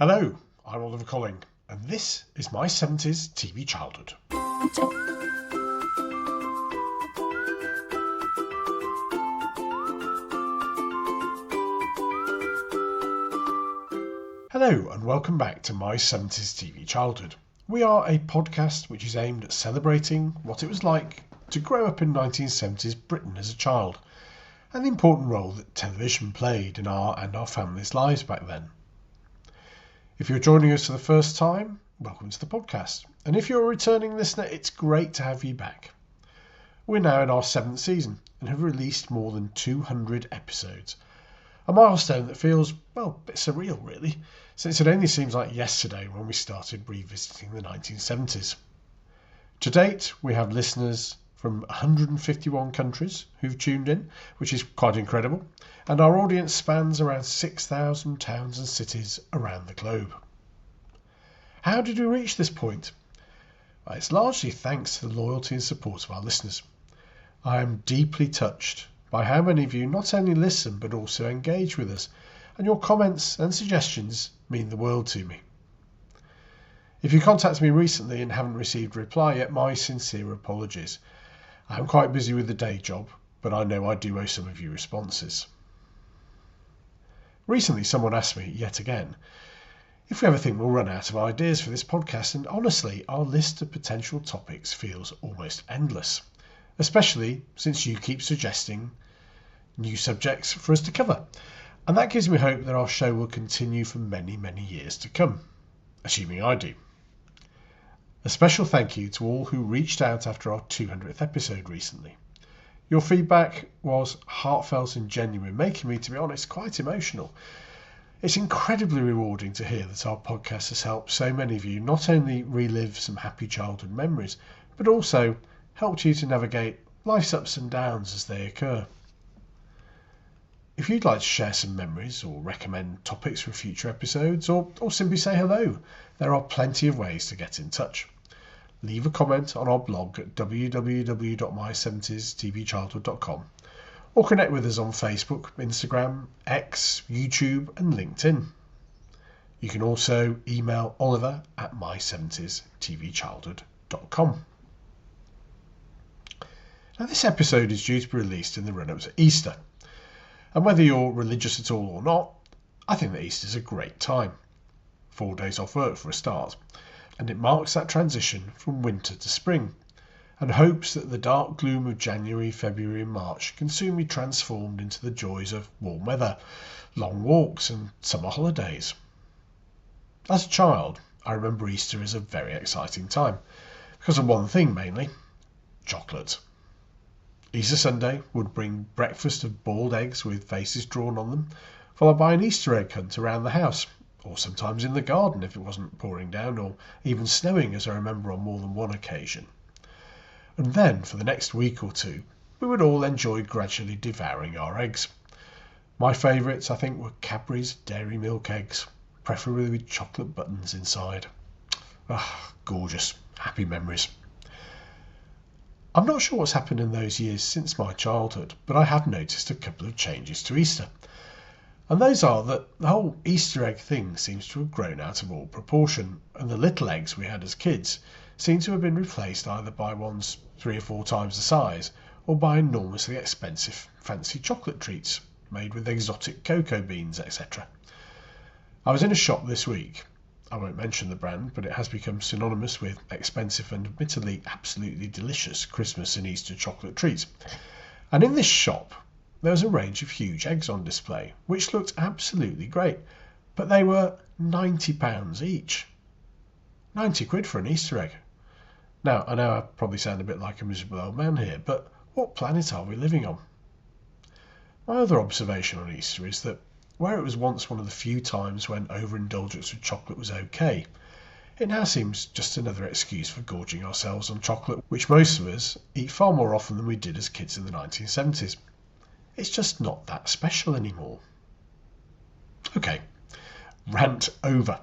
Hello, I'm Oliver Colling, and this is my 70s TV childhood. Hello, and welcome back to my 70s TV childhood. We are a podcast which is aimed at celebrating what it was like to grow up in 1970s Britain as a child, and the important role that television played in our and our families' lives back then. If you're joining us for the first time, welcome to the podcast. And if you're a returning listener, it's great to have you back. We're now in our 7th season and have released more than 200 episodes. A milestone that feels, well, a bit surreal really, since it only seems like yesterday when we started revisiting the 1970s. To date, we have listeners from 151 countries who've tuned in, which is quite incredible, and our audience spans around 6,000 towns and cities around the globe. How did we reach this point? Well, it's largely thanks to the loyalty and support of our listeners. I am deeply touched by how many of you not only listen but also engage with us, and your comments and suggestions mean the world to me. If you contacted me recently and haven't received a reply yet, my sincere apologies. I'm quite busy with the day job, but I know I do owe some of you responses. Recently, someone asked me, yet again, if we ever think we'll run out of ideas for this podcast, and honestly, our list of potential topics feels almost endless, especially since you keep suggesting new subjects for us to cover. And that gives me hope that our show will continue for many, many years to come, assuming I do. A special thank you to all who reached out after our 200th episode recently. Your feedback was heartfelt and genuine, making me, to be honest, quite emotional. It's incredibly rewarding to hear that our podcast has helped so many of you not only relive some happy childhood memories, but also helped you to navigate life's ups and downs as they occur. If you'd like to share some memories or recommend topics for future episodes or simply say hello, there are plenty of ways to get in touch. Leave a comment on our blog at www.my70stvchildhood.com or connect with us on Facebook, Instagram, X, YouTube and LinkedIn. You can also email Oliver at my70stvchildhood.com. Now, this episode is due to be released in the run-up to Easter. And whether you're religious at all or not, I think that Easter's a great time. 4 days off work for a start. And it marks that transition from winter to spring, and hopes that the dark gloom of January, February and March can soon be transformed into the joys of warm weather, long walks and summer holidays. As a child, I remember Easter as a very exciting time, because of one thing mainly: chocolate. Easter Sunday would bring breakfast of boiled eggs with faces drawn on them, followed by an Easter egg hunt around the house, or sometimes in the garden if it wasn't pouring down or even snowing, as I remember on more than one occasion. And then, for the next week or two, we would all enjoy gradually devouring our eggs. My favourites, I think, were Cadbury's dairy milk eggs, preferably with chocolate buttons inside. Ah, gorgeous, happy memories. I'm not sure what's happened in those years since my childhood, but I have noticed a couple of changes to Easter. And those are that the whole Easter egg thing seems to have grown out of all proportion, and the little eggs we had as kids seem to have been replaced either by ones 3 or 4 times the size, or by enormously expensive fancy chocolate treats made with exotic cocoa beans, etc. I was in a shop this week. I won't mention the brand, but it has become synonymous with expensive and admittedly absolutely delicious Christmas and Easter chocolate treats. And in this shop, there was a range of huge eggs on display, which looked absolutely great, but they were £90 each. 90 quid for an Easter egg. Now, I know I probably sound a bit like a miserable old man here, but what planet are we living on? My other observation on Easter is that where it was once one of the few times when overindulgence with chocolate was okay, it now seems just another excuse for gorging ourselves on chocolate, which most of us eat far more often than we did as kids in the 1970s. It's just not that special anymore. Okay, rant over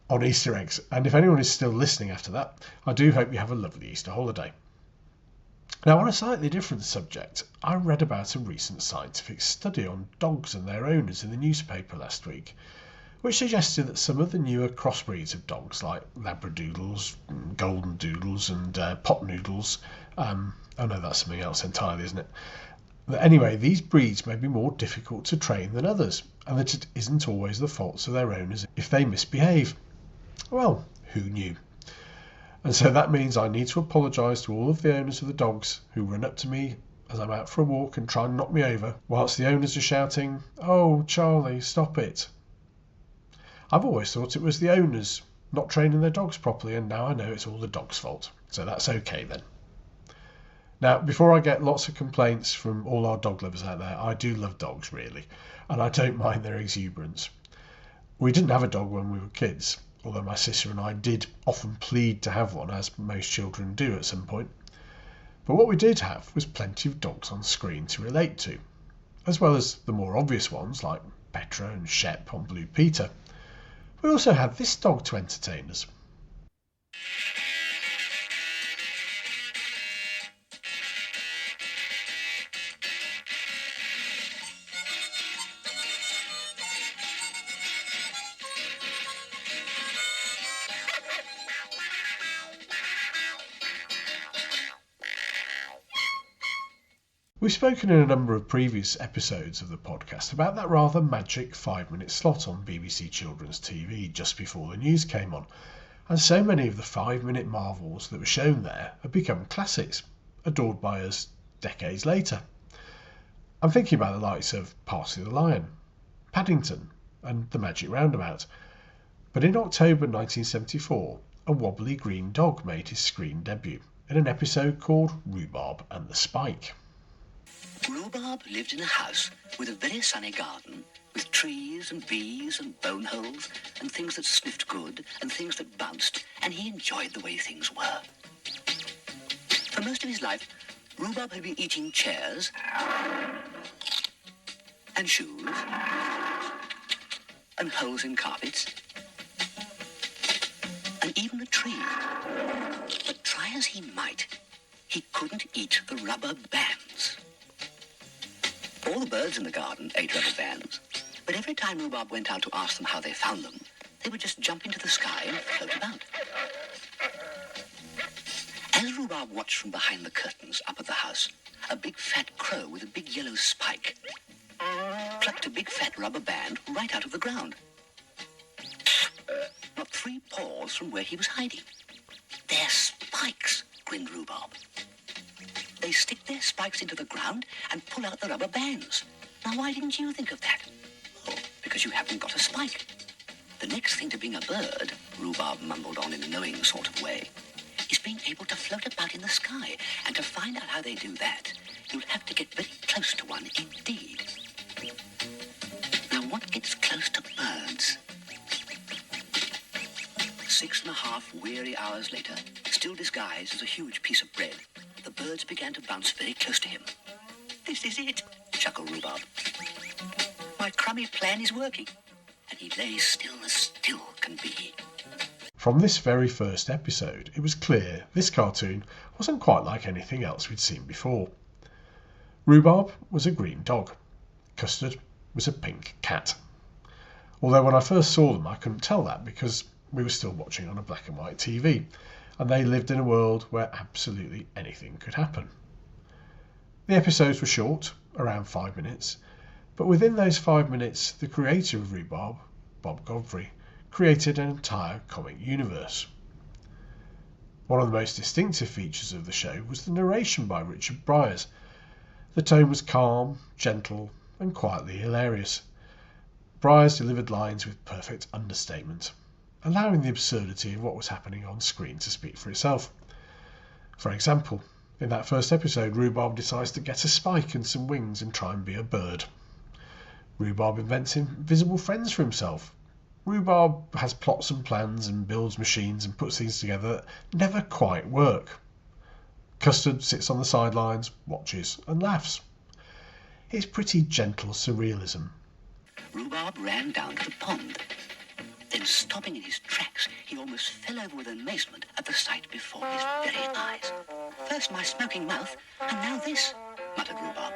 on Easter eggs, and if anyone is still listening after that, I do hope you have a lovely Easter holiday. Now, on a slightly different subject, I read about a recent scientific study on dogs and their owners in the newspaper last week, which suggested that some of the newer crossbreeds of dogs, like Labradoodles, Golden Doodles and Pot Noodles, oh no, that's something else entirely, isn't it? But anyway, these breeds may be more difficult to train than others, and that it isn't always the faults of their owners if they misbehave. Well, who knew? And so that means I need to apologise to all of the owners of the dogs who run up to me as I'm out for a walk and try and knock me over, whilst the owners are shouting, "Oh, Charlie, stop it." I've always thought it was the owners not training their dogs properly, and now I know it's all the dog's fault. So that's okay then. Now, before I get lots of complaints from all our dog lovers out there, I do love dogs, really, and I don't mind their exuberance. We didn't have a dog when we were kids, although my sister and I did often plead to have one, as most children do at some point. But what we did have was plenty of dogs on screen to relate to, as well as the more obvious ones like Petra and Shep on Blue Peter. We also had this dog to entertain us. We've spoken in a number of previous episodes of the podcast about that rather magic 5-minute slot on BBC Children's TV just before the news came on, and so many of the 5-minute marvels that were shown there have become classics, adored by us decades later. I'm thinking about the likes of Parsley the Lion, Paddington and The Magic Roundabout. But in October 1974, a wobbly green dog made his screen debut in an episode called Rhubarb and the Spike. Rhubarb lived in a house with a very sunny garden, with trees and bees and bone holes and things that sniffed good and things that bounced, and he enjoyed the way things were. For most of his life, Rhubarb had been eating chairs and shoes and holes in carpets and even the trees. But try as he might, he couldn't eat the rubber bands. All the birds in the garden ate rubber bands, but every time Rhubarb went out to ask them how they found them, they would just jump into the sky and float about. As Rhubarb watched from behind the curtains up at the house, a big fat crow with a big yellow spike plucked a big fat rubber band right out of the ground. Not 3 paws from where he was hiding. "They're spikes," grinned Rhubarb. "They stick their spikes into the ground and pull out the rubber bands. Now, why didn't you think of that?" "Oh, because you haven't got a spike." "The next thing to being a bird," Rhubarb mumbled on in a knowing sort of way, "is being able to float about in the sky. And to find out how they do that, you'll have to get very close to one indeed." Now, what gets close to birds? 6.5 weary hours later, still disguised as a huge piece of bread, the birds began to bounce very close to him. "This is it," chuckled Rhubarb. "My crummy plan is working." And he lay still as still can be. From this very first episode, it was clear this cartoon wasn't quite like anything else we'd seen before. Rhubarb was a green dog. Custard was a pink cat. Although when I first saw them, I couldn't tell that because we were still watching on a black and white TV, and they lived in a world where absolutely anything could happen. The episodes were short, around 5 minutes, but within those 5 minutes, the creator of Rhubarb, Bob Godfrey, created an entire comic universe. One of the most distinctive features of the show was the narration by Richard Bryars. The tone was calm, gentle, and quietly hilarious. Bryars delivered lines with perfect understatement, allowing the absurdity of what was happening on screen to speak for itself. For example, in that first episode, Rhubarb decides to get a spike and some wings and try and be a bird. Rhubarb invents invisible friends for himself. Rhubarb has plots and plans and builds machines and puts things together that never quite work. Custard sits on the sidelines, watches and laughs. It's pretty gentle surrealism. Rhubarb ran down to the pond. Then, stopping in his tracks, he almost fell over with amazement at the sight before his very eyes. "First my smoking mouth, and now this," muttered Rhubarb.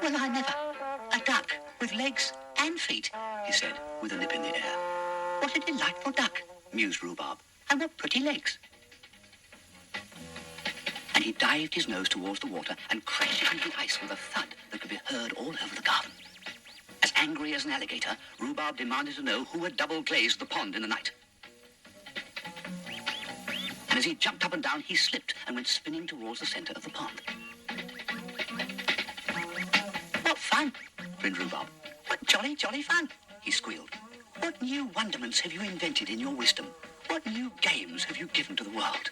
"Well, I never. A duck with legs and feet. he said, with a lip in the air. What a delightful duck, mused Rhubarb, and what pretty legs. And he dived his nose towards the water and crashed it into the ice with a thud that could be heard all over the garden. As angry as an alligator, Rhubarb demanded to know who had double-glazed the pond in the night. And as he jumped up and down, he slipped and went spinning towards the center of the pond. What fun, grinned Rhubarb. What jolly, jolly fun, he squealed. What new wonderments have you invented in your wisdom? What new games have you given to the world?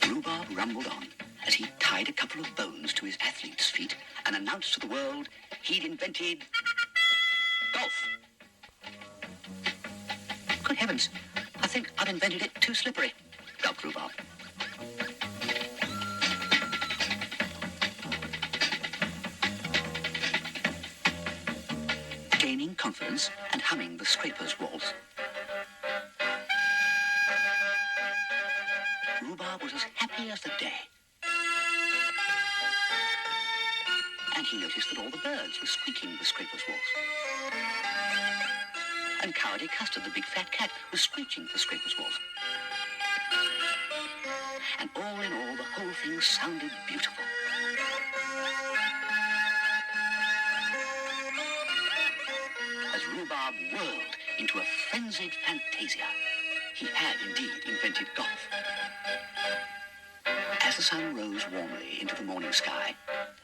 Rhubarb rumbled on as he tied a couple of bones to his athlete's feet and announced to the world he'd invented golf. Good heavens, I think I've invented it too slippery, gulped Rhubarb. Gaining confidence and humming the scraper's waltz, Rhubarb was as happy as the day. And he noticed that all the birds were squeaking the scraper's waltz. And Cowardly Custard, the big fat cat, was screeching the scraper's waltz. And all in all, the whole thing sounded beautiful. As Rhubarb whirled into a frenzied fantasia, he had indeed invented golf. As the sun rose warmly into the morning sky,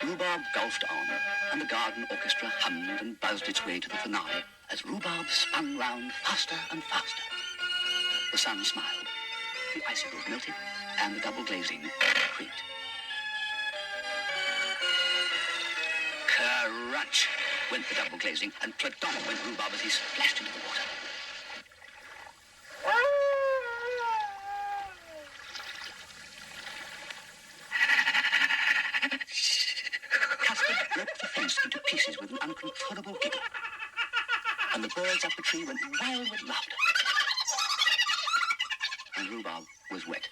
Rhubarb golfed on, and the garden orchestra hummed and buzzed its way to the finale as Rhubarb spun round faster and faster. The sun smiled, the icicles melted, and the double glazing creaked. Crunch went the double glazing, and pladonk went Rhubarb as he splashed into the water. Custard broke the fence into pieces with an uncontrollable giggle, and the birds up the tree went wild with laughter. And Rhubarb was wet.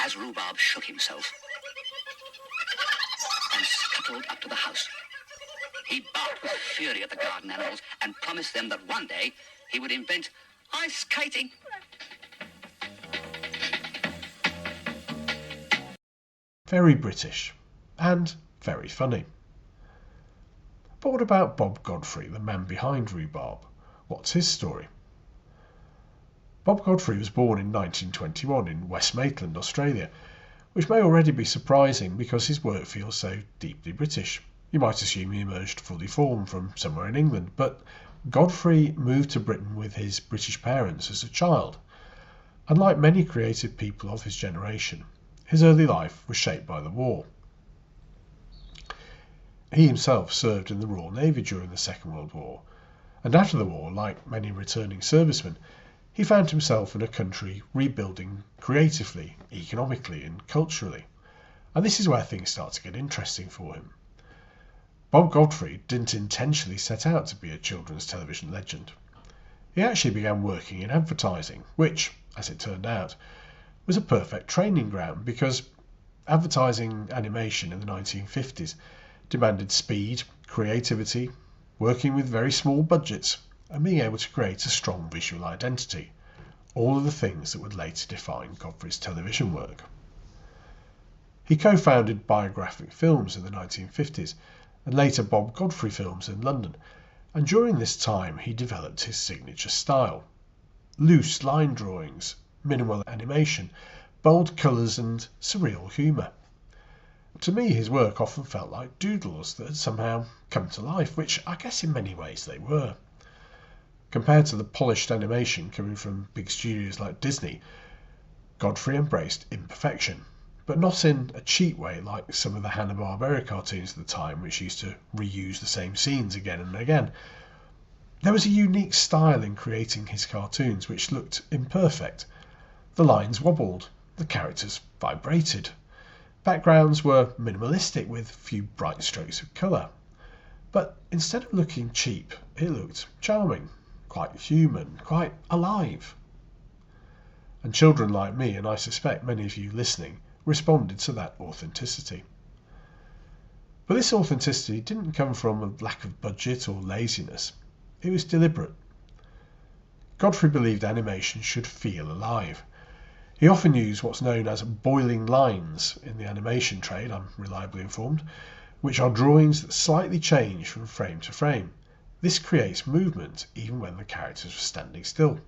As Rhubarb shook himself and scuttled up to the house, he barked with fury at the garden animals and promised them that one day he would invent ice skating. Very British and very funny. But what about Bob Godfrey, the man behind Rhubarb? What's his story? Bob Godfrey was born in 1921 in West Maitland, Australia, which may already be surprising because his work feels so deeply British. You might assume he emerged fully formed from somewhere in England, but Godfrey moved to Britain with his British parents as a child. And like many creative people of his generation, his early life was shaped by the war. He himself served in the Royal Navy during the Second World War, and after the war, like many returning servicemen, he found himself in a country rebuilding creatively, economically and culturally. And this is where things start to get interesting for him. Bob Godfrey didn't intentionally set out to be a children's television legend. He actually began working in advertising, which, as it turned out, was a perfect training ground because advertising animation in the 1950s demanded speed, creativity, working with very small budgets, and being able to create a strong visual identity, all of the things that would later define Godfrey's television work. He co-founded Biographic Films in the 1950s and later Bob Godfrey Films in London, and during this time he developed his signature style. Loose line drawings, minimal animation, bold colours and surreal humour. To me, his work often felt like doodles that had somehow come to life, which I guess in many ways they were. Compared to the polished animation coming from big studios like Disney, Godfrey embraced imperfection, but not in a cheap way like some of the Hanna-Barbera cartoons at the time, which used to reuse the same scenes again and again. There was a unique style in creating his cartoons which looked imperfect. The lines wobbled, the characters vibrated. Backgrounds were minimalistic with few bright strokes of colour. But instead of looking cheap, it looked charming, quite human, quite alive. And children like me, and I suspect many of you listening, responded to that authenticity. But this authenticity didn't come from a lack of budget or laziness. It was deliberate. Godfrey believed animation should feel alive. He often used what's known as boiling lines in the animation trade, I'm reliably informed, which are drawings that slightly change from frame to frame. This creates movement even when the characters are standing still,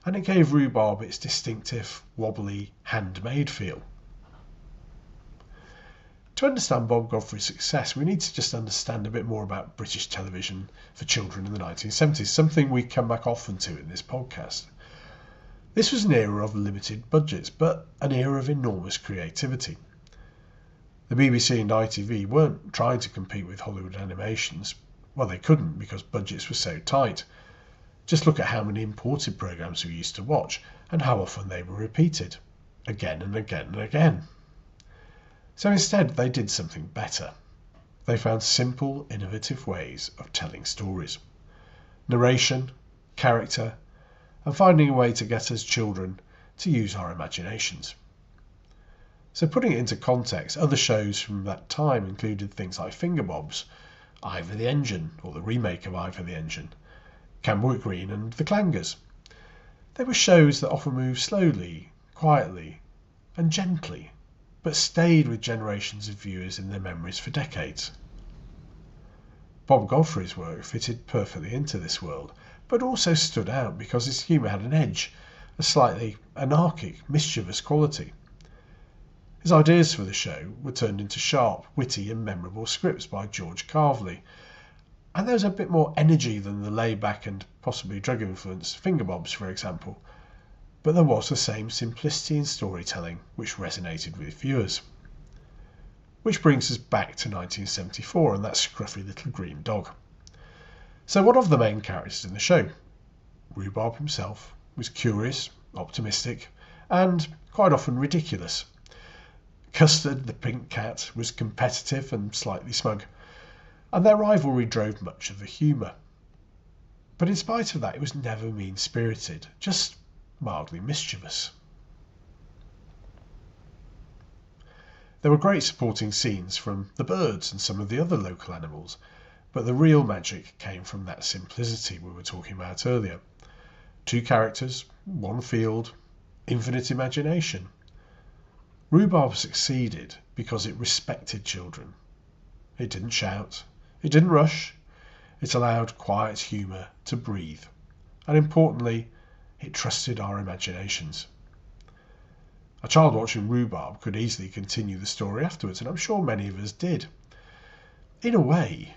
and it gave Rhubarb its distinctive, wobbly, handmade feel. To understand Bob Godfrey's success, we need to just understand a bit more about British television for children in the 1970s, something we come back often to in this podcast. This was an era of limited budgets, but an era of enormous creativity. The BBC and ITV weren't trying to compete with Hollywood animations. Well, they couldn't because budgets were so tight. Just look at how many imported programmes we used to watch and how often they were repeated, again and again and again. So instead, they did something better. They found simple, innovative ways of telling stories. Narration, character, and finding a way to get us children to use our imaginations. So putting it into context, other shows from that time included things like Fingerbobs, Ivor the Engine, or the remake of Ivor the Engine, Camberwick Green and The Clangers. They were shows that often moved slowly, quietly, and gently, but stayed with generations of viewers in their memories for decades. Bob Godfrey's work fitted perfectly into this world, but also stood out because his humour had an edge, a slightly anarchic, mischievous quality. His ideas for the show were turned into sharp, witty and memorable scripts by George Carveley, and there was a bit more energy than the laid-back and possibly drug-influenced Fingerbobs, for example, but there was the same simplicity in storytelling which resonated with viewers. Which brings us back to 1974 and that scruffy little green dog. So what of the main characters in the show? Rhubarb himself was curious, optimistic, and quite often ridiculous. Custard, the pink cat, was competitive and slightly smug, and their rivalry drove much of the humour. But in spite of that, it was never mean-spirited, just mildly mischievous. There were great supporting scenes from the birds and some of the other local animals, but the real magic came from that simplicity we were talking about earlier. 2 characters, 1 field, infinite imagination. Rhubarb succeeded because it respected children. It didn't shout, it didn't rush, it allowed quiet humour to breathe, and importantly, it trusted our imaginations. A child watching Rhubarb could easily continue the story afterwards, and I'm sure many of us did. In a way,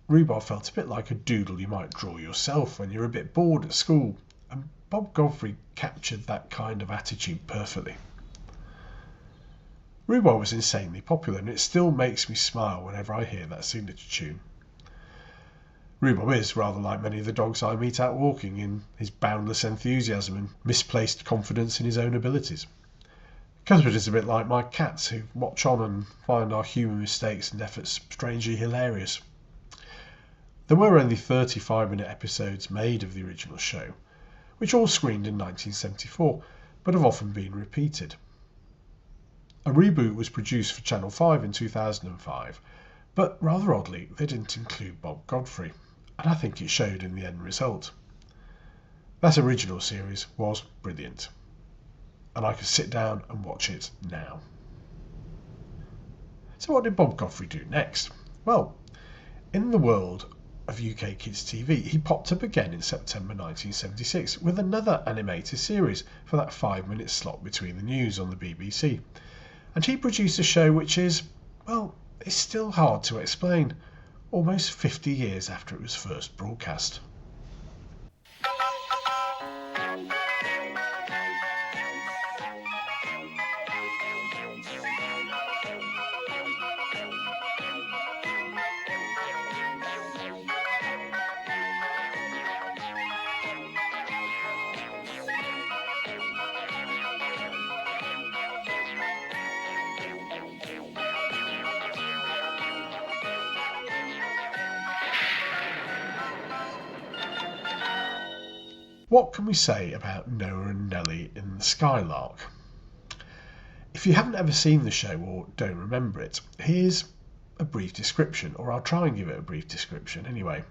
Rhubarb felt a bit like a doodle you might draw yourself when you're a bit bored at school, and Bob Godfrey captured that kind of attitude perfectly. Rhubarb was insanely popular, and it still makes me smile whenever I hear that signature tune. Rhubarb is rather like many of the dogs I meet out walking, in his boundless enthusiasm and misplaced confidence in his own abilities. Custard is a bit like my cats, who watch on and find our human mistakes and efforts strangely hilarious. There were only 35-minute episodes made of the original show, which all screened in 1974, but have often been repeated. A reboot was produced for Channel 5 in 2005, but rather oddly, they didn't include Bob Godfrey, and I think it showed in the end result. That original series was brilliant, and I could sit down and watch it now. So what did Bob Godfrey do next? Well, in the world of UK Kids TV, he popped up again in September 1976 with another animated series for that 5-minute slot between the news on the BBC. And he produced a show which is, well, it's still hard to explain, almost 50 years after it was first broadcast. What can we say about Noah and Nelly in the Skylark? If you haven't ever seen the show or don't remember it, here's a brief description, or I'll try and give it a brief description anyway.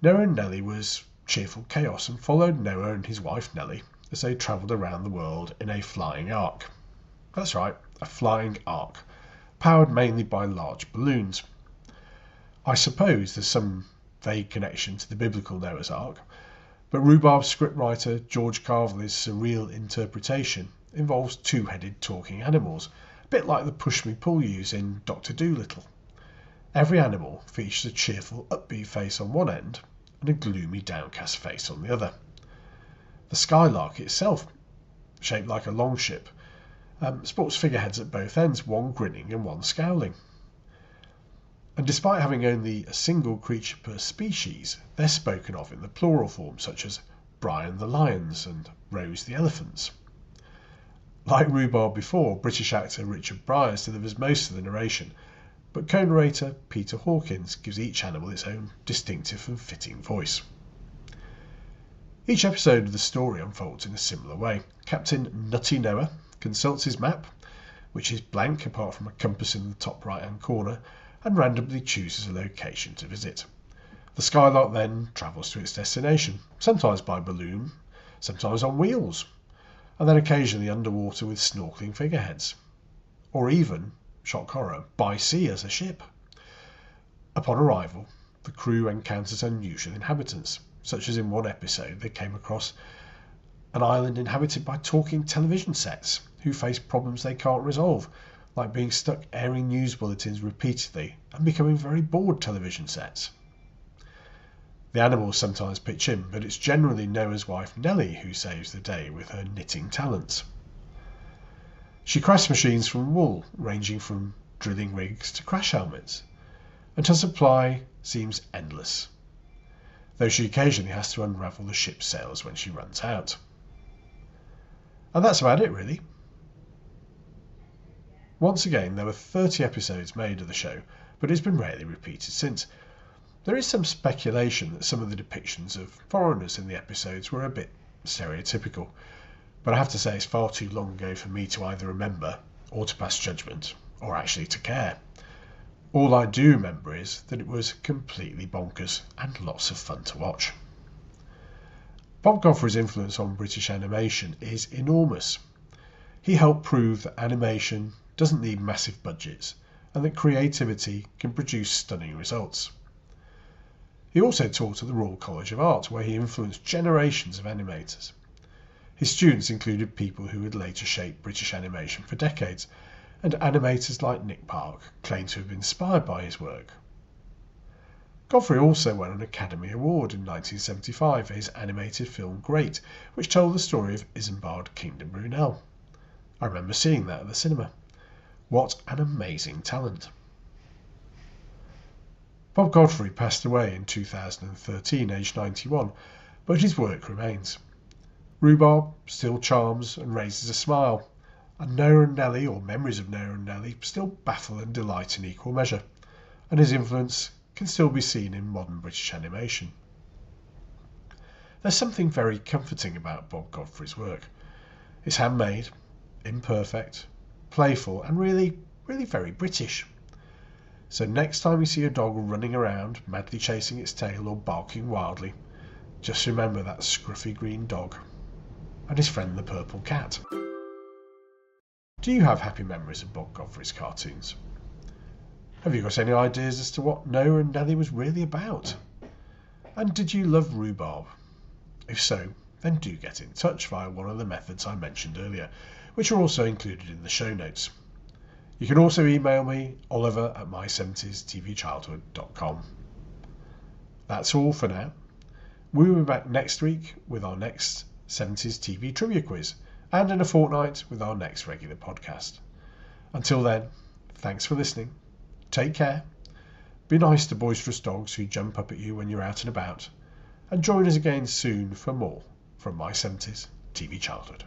Noah and Nelly was cheerful chaos and followed Noah and his wife Nelly as they travelled around the world in a flying ark. That's right, a flying ark, powered mainly by large balloons. I suppose there's some vague connection to the biblical Noah's Ark, but Rhubarb's scriptwriter George Carvel's surreal interpretation involves two-headed talking animals, a bit like the push-me-pull-yous in Dr. Dolittle. Every animal features a cheerful, upbeat face on one end and a gloomy, downcast face on the other. The Skylark itself, shaped like a longship, sports figureheads at both ends, one grinning and one scowling. And despite having only a single creature per species, they're spoken of in the plural form, such as Brian the Lions and Rose the Elephants. Like Rhubarb before, British actor Richard Briers delivers most of the narration, but co-narrator Peter Hawkins gives each animal its own distinctive and fitting voice. Each episode of the story unfolds in a similar way. Captain Nutty Noah consults his map, which is blank apart from a compass in the top right-hand corner, and randomly chooses a location to visit. The Skylark then travels to its destination, sometimes by balloon, sometimes on wheels, and then occasionally underwater with snorkeling figureheads, or even, shock horror, by sea as a ship. Upon arrival, the crew encounters unusual inhabitants, such as in one episode they came across an island inhabited by talking television sets who face problems they can't resolve, like being stuck airing news bulletins repeatedly and becoming very bored television sets. The animals sometimes pitch in, but it's generally Noah's wife Nelly who saves the day with her knitting talents. She crafts machines from wool, ranging from drilling rigs to crash helmets, and her supply seems endless, though she occasionally has to unravel the ship's sails when she runs out. And that's about it, really. Once again, there were 30 episodes made of the show, but it's been rarely repeated since. There is some speculation that some of the depictions of foreigners in the episodes were a bit stereotypical, but I have to say it's far too long ago for me to either remember, or to pass judgment, or actually to care. All I do remember is that it was completely bonkers and lots of fun to watch. Bob Godfrey's influence on British animation is enormous. He helped prove that animation doesn't need massive budgets and that creativity can produce stunning results. He also taught at the Royal College of Art, where he influenced generations of animators. His students included people who would later shape British animation for decades, and animators like Nick Park claim to have been inspired by his work. Godfrey also won an Academy Award in 1975 for his animated film Great, which told the story of Isambard Kingdom Brunel. I remember seeing that at the cinema. What an amazing talent. Bob Godfrey passed away in 2013, aged 91, but his work remains. Rhubarb still charms and raises a smile, and Noah and Nelly, or memories of Noah and Nelly, still baffle and delight in equal measure, and his influence can still be seen in modern British animation. There's something very comforting about Bob Godfrey's work. It's handmade, imperfect, playful, and really very British. So next time you see a dog running around, madly chasing its tail or barking wildly, just remember that scruffy green dog and his friend the purple cat. Do you have happy memories of Bob Godfrey's cartoons? Have you got any ideas as to what Noah and Nelly was really about? And did you love Rhubarb? If so, then do get in touch via one of the methods I mentioned earlier, which are also included in the show notes. You can also email me, oliver@my70stvchildhood.com. That's all for now. We will be back next week with our next 70s TV trivia quiz, and in a fortnight with our next regular podcast. Until then, thanks for listening. Take care. Be nice to boisterous dogs who jump up at you when you're out and about. And join us again soon for more from My 70s TV Childhood.